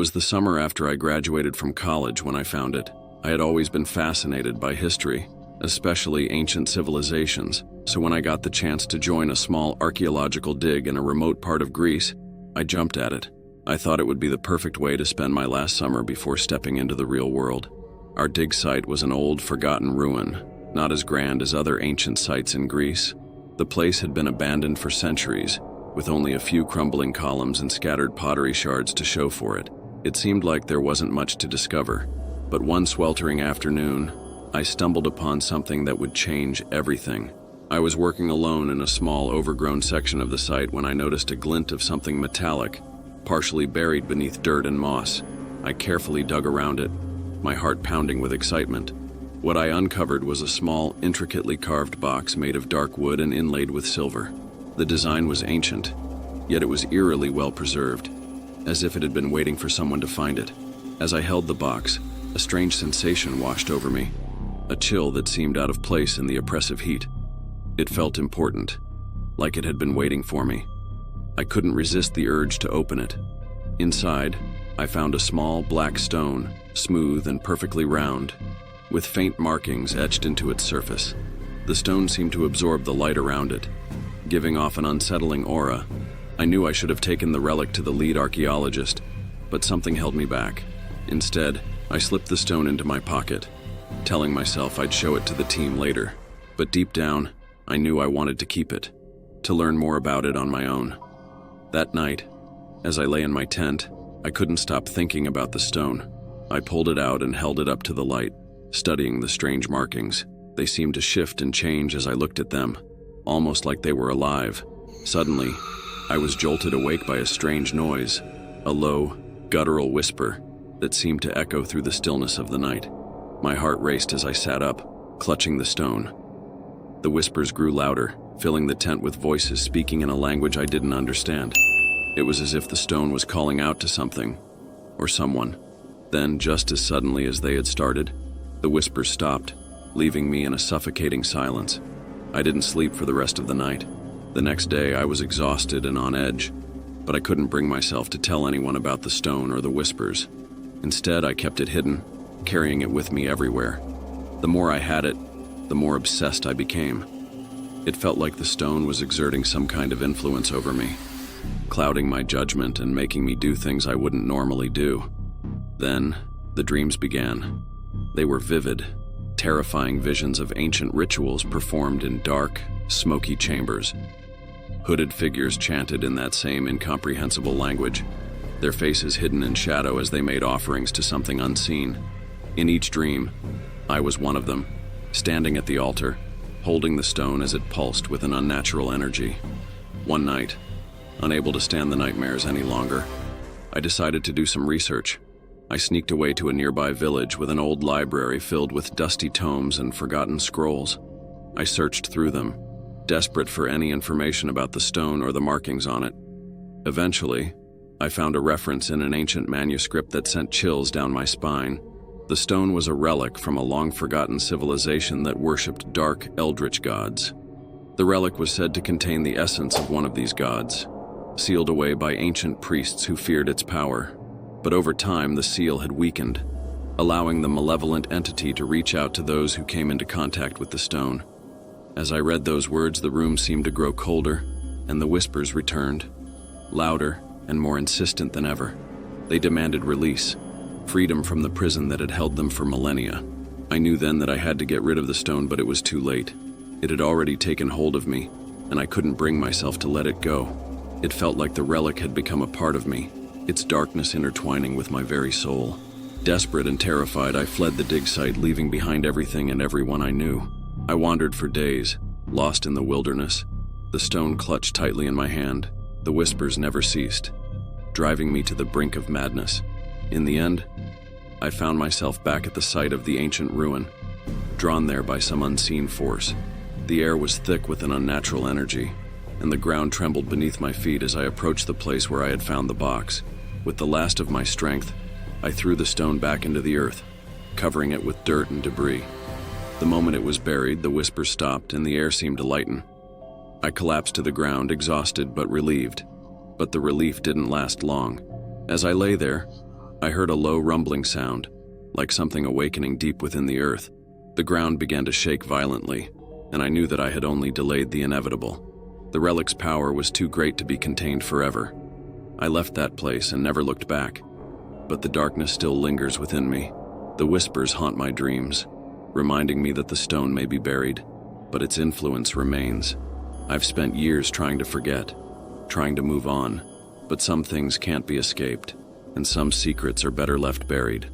was the summer after I graduated from college when I found it. I had always been fascinated by history, especially ancient civilizations, so when I got the chance to join a small archaeological dig in a remote part of Greece, I jumped at it. I thought it would be the perfect way to spend my last summer before stepping into the real world. Our dig site was an old, forgotten ruin, not as grand as other ancient sites in Greece. The place had been abandoned for centuries, with only a few crumbling columns and scattered pottery shards to show for it. It seemed like there wasn't much to discover, but one sweltering afternoon, I stumbled upon something that would change everything. I was working alone in a small, overgrown section of the site when I noticed a glint of something metallic, partially buried beneath dirt and moss. I carefully dug around it, my heart pounding with excitement. What I uncovered was a small, intricately carved box made of dark wood and inlaid with silver. The design was ancient, yet it was eerily well preserved, as if it had been waiting for someone to find it. As I held the box, a strange sensation washed over me, a chill that seemed out of place in the oppressive heat. It felt important, like it had been waiting for me. I couldn't resist the urge to open it. Inside, I found a small black stone, smooth and perfectly round, with faint markings etched into its surface. The stone seemed to absorb the light around it, giving off an unsettling aura. I knew I should have taken the relic to the lead archaeologist, but something held me back. Instead, I slipped the stone into my pocket, telling myself I'd show it to the team later. But deep down, I knew I wanted to keep it, to learn more about it on my own. That night, as I lay in my tent, I couldn't stop thinking about the stone. I pulled it out and held it up to the light, studying the strange markings. They seemed to shift and change as I looked at them, almost like they were alive. Suddenly, I was jolted awake by a strange noise, a low, guttural whisper that seemed to echo through the stillness of the night. My heart raced as I sat up, clutching the stone. The whispers grew louder, filling the tent with voices speaking in a language I didn't understand. It was as if the stone was calling out to something, or someone. Then, just as suddenly as they had started, the whispers stopped, leaving me in a suffocating silence. I didn't sleep for the rest of the night. The next day, I was exhausted and on edge, but I couldn't bring myself to tell anyone about the stone or the whispers. Instead, I kept it hidden, carrying it with me everywhere. The more I had it, the more obsessed I became. It felt like the stone was exerting some kind of influence over me, clouding my judgment and making me do things I wouldn't normally do. Then, the dreams began. They were vivid, terrifying visions of ancient rituals performed in dark, smoky chambers. Hooded figures chanted in that same incomprehensible language, their faces hidden in shadow as they made offerings to something unseen. In each dream, I was one of them, standing at the altar, holding the stone as it pulsed with an unnatural energy. One night, unable to stand the nightmares any longer, I decided to do some research. I sneaked away to a nearby village with an old library filled with dusty tomes and forgotten scrolls. I searched through them, desperate for any information about the stone or the markings on it. Eventually, I found a reference in an ancient manuscript that sent chills down my spine. The stone was a relic from a long-forgotten civilization that worshipped dark, eldritch gods. The relic was said to contain the essence of one of these gods, sealed away by ancient priests who feared its power. But over time, the seal had weakened, allowing the malevolent entity to reach out to those who came into contact with the stone. As I read those words, the room seemed to grow colder, and the whispers returned, louder and more insistent than ever. They demanded release, freedom from the prison that had held them for millennia. I knew then that I had to get rid of the stone, but it was too late. It had already taken hold of me, and I couldn't bring myself to let it go. It felt like the relic had become a part of me, its darkness intertwining with my very soul. Desperate and terrified, I fled the dig site, leaving behind everything and everyone I knew. I wandered for days, lost in the wilderness, the stone clutched tightly in my hand. The whispers never ceased, driving me to the brink of madness. In the end, I found myself back at the site of the ancient ruin, drawn there by some unseen force. The air was thick with an unnatural energy, and the ground trembled beneath my feet as I approached the place where I had found the box. With the last of my strength, I threw the stone back into the earth, covering it with dirt and debris. The moment it was buried, the whispers stopped and the air seemed to lighten. I collapsed to the ground, exhausted but relieved. But the relief didn't last long. As I lay there, I heard a low rumbling sound, like something awakening deep within the earth. The ground began to shake violently, and I knew that I had only delayed the inevitable. The relic's power was too great to be contained forever. I left that place and never looked back, but the darkness still lingers within me. The whispers haunt my dreams, reminding me that the stone may be buried, but its influence remains. I've spent years trying to forget, trying to move on, but some things can't be escaped, and some secrets are better left buried.